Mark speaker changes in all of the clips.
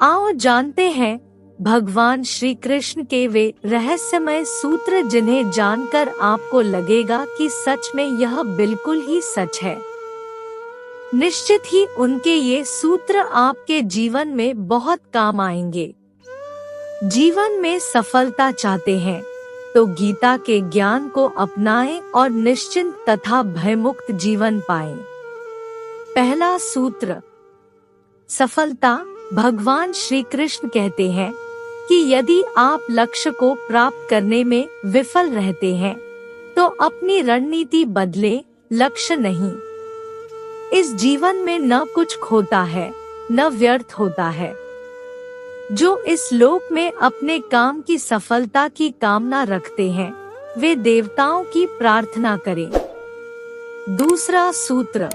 Speaker 1: आओ जानते हैं भगवान श्री कृष्ण के वे रहस्यमय सूत्र जिन्हें जानकर आपको लगेगा कि सच में यह बिल्कुल ही सच है। निश्चित ही उनके ये सूत्र आपके जीवन में बहुत काम आएंगे। जीवन में सफलता चाहते हैं तो गीता के ज्ञान को अपनाएं और निश्चिंत तथा भयमुक्त जीवन पाएं। पहला सूत्र, सफलता। भगवान श्री कृष्ण कहते हैं कि यदि आप लक्ष्य को प्राप्त करने में विफल रहते हैं तो अपनी रणनीति बदलें, लक्ष्य नहीं। इस जीवन में न कुछ खोता है न व्यर्थ होता है। जो इस लोक में अपने काम की सफलता की कामना रखते हैं वे देवताओं की प्रार्थना करें। दूसरा सूत्र,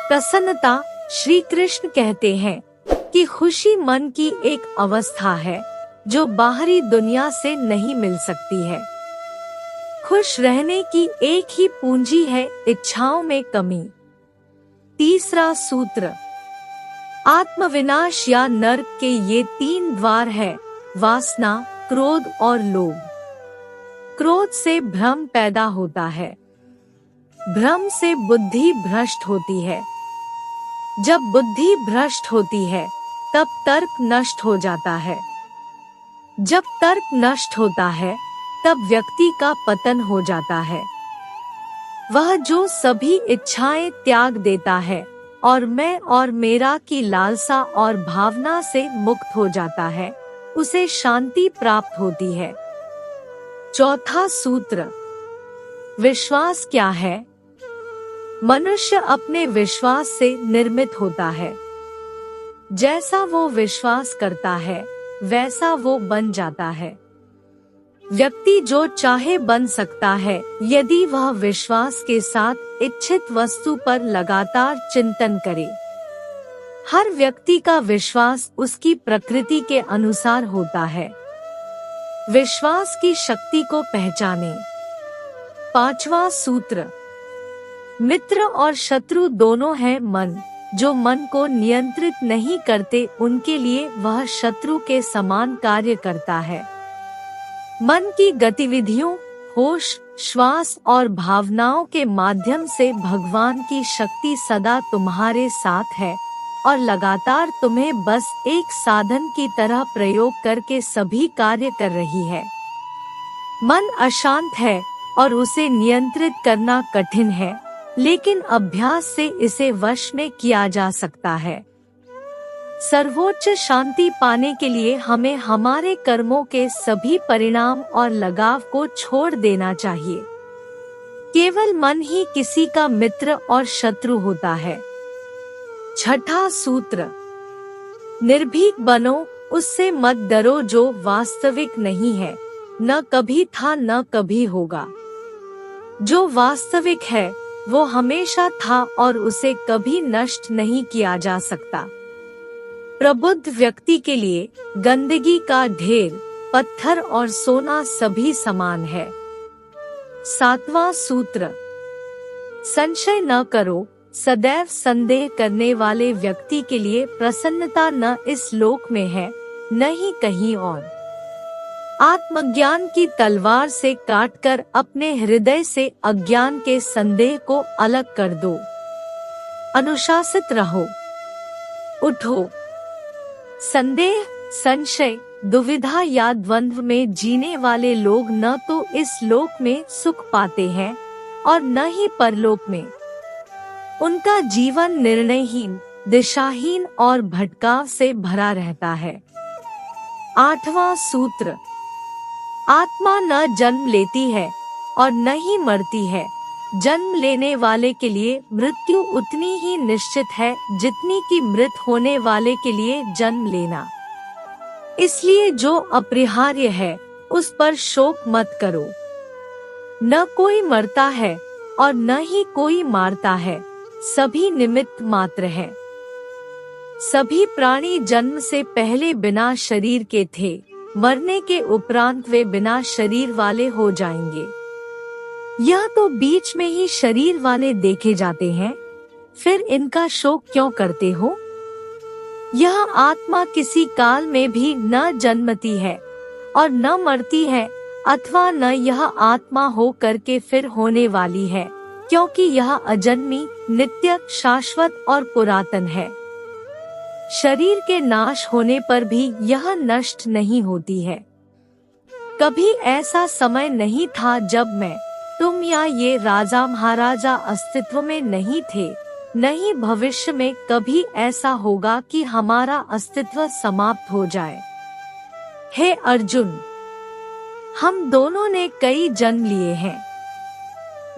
Speaker 1: प्रसन्नता। श्री कृष्ण कहते हैं कि खुशी मन की एक अवस्था है जो बाहरी दुनिया से नहीं मिल सकती है। खुश रहने की एक ही पूंजी है इच्छाओं में कमी। तीसरा सूत्र, आत्मविनाश या नरक के ये 3 द्वार है, वासना, क्रोध और लोभ। क्रोध से भ्रम पैदा होता है, भ्रम से बुद्धि भ्रष्ट होती है। जब बुद्धि भ्रष्ट होती है तब तर्क नष्ट हो जाता है। जब तर्क नष्ट होता है तब व्यक्ति का पतन हो जाता है। वह जो सभी इच्छाएं त्याग देता है और मैं और मेरा की लालसा और भावना से मुक्त हो जाता है, उसे शांति प्राप्त होती है। चौथा सूत्र, विश्वास क्या है? मनुष्य अपने विश्वास से निर्मित होता है। जैसा वो विश्वास करता है वैसा वो बन जाता है। व्यक्ति जो चाहे बन सकता है यदि वह विश्वास के साथ इच्छित वस्तु पर लगातार चिंतन करे। हर व्यक्ति का विश्वास उसकी प्रकृति के अनुसार होता है। विश्वास की शक्ति को पहचाने। पांचवा सूत्र, मित्र और शत्रु दोनों हैं मन। जो मन को नियंत्रित नहीं करते उनके लिए वह शत्रु के समान कार्य करता है। मन की गतिविधियों, होश, श्वास और भावनाओं के माध्यम से भगवान की शक्ति सदा तुम्हारे साथ है और लगातार तुम्हें बस एक साधन की तरह प्रयोग करके सभी कार्य कर रही है। मन अशांत है और उसे नियंत्रित करना कठिन है, लेकिन अभ्यास से इसे वश में किया जा सकता है। सर्वोच्च शांति पाने के लिए हमें हमारे कर्मों के सभी परिणाम और लगाव को छोड़ देना चाहिए। केवल मन ही किसी का मित्र और शत्रु होता है। छठा सूत्र, निर्भीक बनो, उससे मत डरो जो वास्तविक नहीं है, न कभी था न कभी होगा। जो वास्तविक है वो हमेशा था और उसे कभी नष्ट नहीं किया जा सकता। प्रबुद्ध व्यक्ति के लिए गंदगी का ढेर, पत्थर और सोना सभी समान है। सातवां सूत्र, संशय न करो। सदैव संदेह करने वाले व्यक्ति के लिए प्रसन्नता न इस लोक में है न ही कहीं और। आत्मज्ञान की तलवार से काटकर अपने हृदय से अज्ञान के संदेह को अलग कर दो। अनुशासित रहो, उठो। संदेह, संशय, दुविधा या द्वंद्व में जीने वाले लोग न तो इस लोक में सुख पाते हैं और न ही परलोक में। उनका जीवन निर्णयहीन, दिशाहीन और भटकाव से भरा रहता है। आठवां सूत्र, आत्मा न जन्म लेती है और न ही मरती है। जन्म लेने वाले के लिए मृत्यु उतनी ही निश्चित है जितनी कि मृत होने वाले के लिए जन्म लेना। इसलिए जो अपरिहार्य है उस पर शोक मत करो। न कोई मरता है और न ही कोई मारता है, सभी निमित्त मात्र हैं। सभी प्राणी जन्म से पहले बिना शरीर के थे, मरने के उपरांत वे बिना शरीर वाले हो जाएंगे। यह तो बीच में ही शरीर वाले देखे जाते हैं, फिर इनका शोक क्यों करते हो? यह आत्मा किसी काल में भी न जन्मती है और न मरती है, अथवा न यह आत्मा हो करके फिर होने वाली है, क्योंकि यह अजन्मी, नित्य, शाश्वत और पुरातन है। शरीर के नाश होने पर भी यह नष्ट नहीं होती है। कभी ऐसा समय नहीं था जब मैं, तुम या ये राजा महाराजा अस्तित्व में नहीं थे, नहीं भविष्य में कभी ऐसा होगा कि हमारा अस्तित्व समाप्त हो जाए। हे अर्जुन, हम दोनों ने कई जन्म लिए हैं,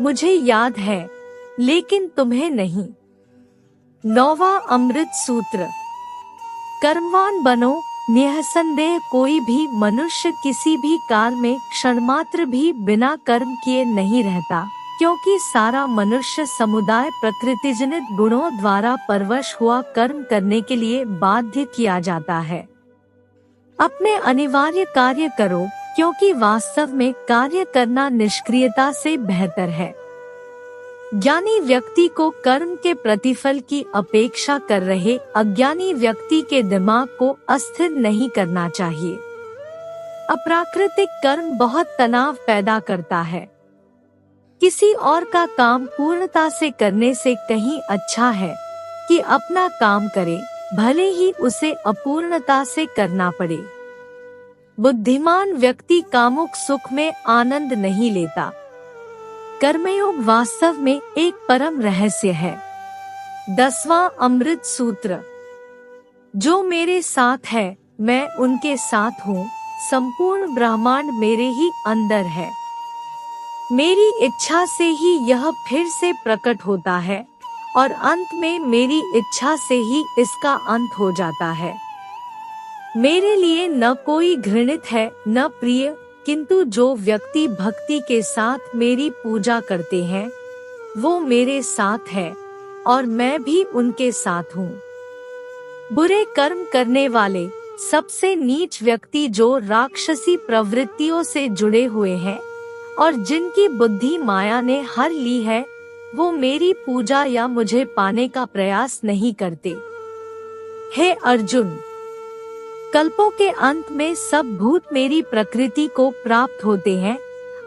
Speaker 1: मुझे याद है, लेकिन तुम्हें नहीं। 9वां अमृत सूत्र। कर्मवान बनो, निःसंदेह कोई भी मनुष्य किसी भी काल में क्षणमात्र भी बिना कर्म किए नहीं रहता, क्योंकि सारा मनुष्य समुदाय प्रकृतिजनित गुणों द्वारा परवश हुआ कर्म करने के लिए बाध्य किया जाता है। अपने अनिवार्य कार्य करो, क्योंकि वास्तव में कार्य करना निष्क्रियता से बेहतर है। ज्ञानी व्यक्ति को कर्म के प्रतिफल की अपेक्षा कर रहे अज्ञानी व्यक्ति के दिमाग को अस्थिर नहीं करना चाहिए। अप्राकृतिक कर्म बहुत तनाव पैदा करता है। किसी और का काम पूर्णता से करने से कहीं अच्छा है कि अपना काम करे, भले ही उसे अपूर्णता से करना पड़े। बुद्धिमान व्यक्ति कामुक सुख में आनंद नहीं लेता। कर्मयोग वास्तव में एक परम रहस्य है। 10वां अमृत सूत्र। जो मेरे साथ है, मैं उनके साथ हूँ, संपूर्ण ब्रह्मांड मेरे ही अंदर है। मेरी इच्छा से ही यह फिर से प्रकट होता है और अंत में मेरी इच्छा से ही इसका अंत हो जाता है। मेरे लिए न कोई घृणित है न प्रिय, किंतु जो व्यक्ति भक्ति के साथ मेरी पूजा करते हैं, वो मेरे साथ है और मैं भी उनके साथ हूँ। बुरे कर्म करने वाले सबसे नीच व्यक्ति जो राक्षसी प्रवृत्तियों से जुड़े हुए हैं और जिनकी बुद्धि माया ने हर ली है, वो मेरी पूजा या मुझे पाने का प्रयास नहीं करते। हे अर्जुन, कल्पों के अंत में सब भूत मेरी प्रकृति को प्राप्त होते हैं,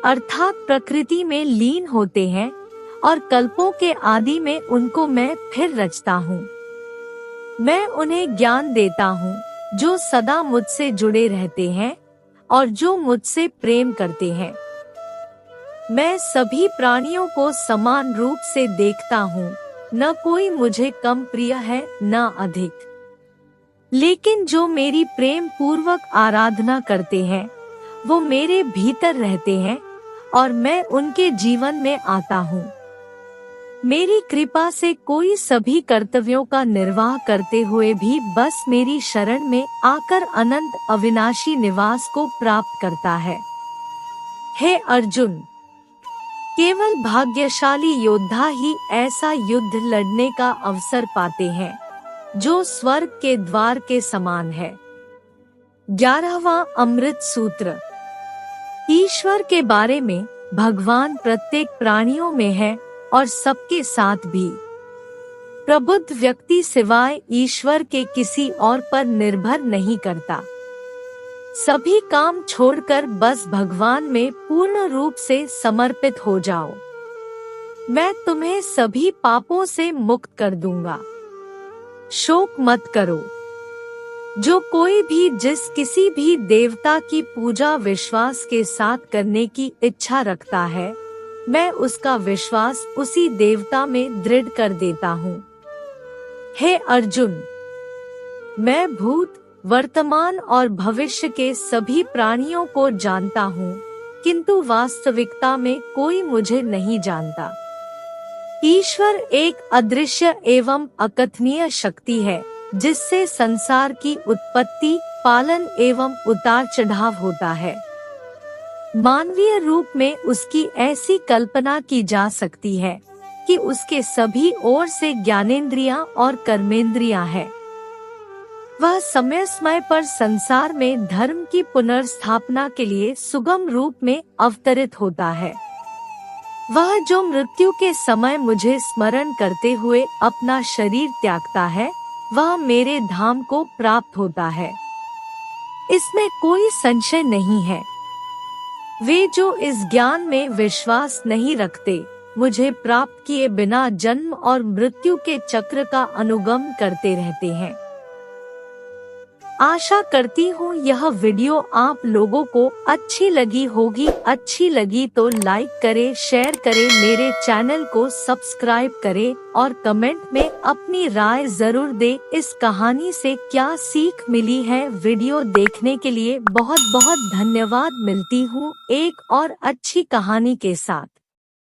Speaker 1: अर्थात प्रकृति में लीन होते हैं, और कल्पों के आदि में उनको मैं फिर रचता हूँ। मैं उन्हें ज्ञान देता हूँ जो सदा मुझसे जुड़े रहते हैं और जो मुझसे प्रेम करते हैं। मैं सभी प्राणियों को समान रूप से देखता हूँ, न कोई मुझे कम प्रिय है न अधिक। लेकिन जो मेरी प्रेम पूर्वक आराधना करते हैं, वो मेरे भीतर रहते हैं और मैं उनके जीवन में आता हूँ। मेरी कृपा से कोई सभी कर्तव्यों का निर्वाह करते हुए भी बस मेरी शरण में आकर अनंत अविनाशी निवास को प्राप्त करता है। हे अर्जुन, केवल भाग्यशाली योद्धा ही ऐसा युद्ध लड़ने का अवसर पाते हैं जो स्वर्ग के द्वार के समान है। 11वां अमृत सूत्र। ईश्वर के बारे में भगवान प्रत्येक प्राणियों में है और सबके साथ भी। प्रबुद्ध व्यक्ति सिवाय ईश्वर के किसी और पर निर्भर नहीं करता। सभी काम छोड़कर बस भगवान में पूर्ण रूप से समर्पित हो जाओ। मैं तुम्हें सभी पापों से मुक्त कर दूंगा। शोक मत करो। जो कोई भी जिस किसी भी देवता की पूजा विश्वास के साथ करने की इच्छा रखता है, मैं उसका विश्वास उसी देवता में दृढ़ कर देता हूँ। हे अर्जुन, मैं भूत, वर्तमान और भविष्य के सभी प्राणियों को जानता हूँ, किंतु वास्तविकता में कोई मुझे नहीं जानता। ईश्वर एक अदृश्य एवं अकथनीय शक्ति है, जिससे संसार की उत्पत्ति, पालन एवं उतार चढ़ाव होता है। मानवीय रूप में उसकी ऐसी कल्पना की जा सकती है कि उसके सभी ओर से ज्ञानेंद्रियां और कर्मेंद्रियां हैं। वह समय समय पर संसार में धर्म की पुनर्स्थापना के लिए सुगम रूप में अवतरित होता है। वह जो मृत्यु के समय मुझे स्मरण करते हुए अपना शरीर त्यागता है, वह मेरे धाम को प्राप्त होता है। इसमें कोई संशय नहीं है। वे जो इस ज्ञान में विश्वास नहीं रखते, मुझे प्राप्त किए बिना जन्म और मृत्यु के चक्र का अनुगम करते रहते हैं। आशा करती हूँ यह वीडियो आप लोगों को अच्छी लगी होगी। अच्छी लगी तो लाइक करें, शेयर करें, मेरे चैनल को सब्सक्राइब करें और कमेंट में अपनी राय जरूर दें। इस कहानी से क्या सीख मिली है? वीडियो देखने के लिए बहुत बहुत धन्यवाद। मिलती हूँ एक और अच्छी कहानी के साथ।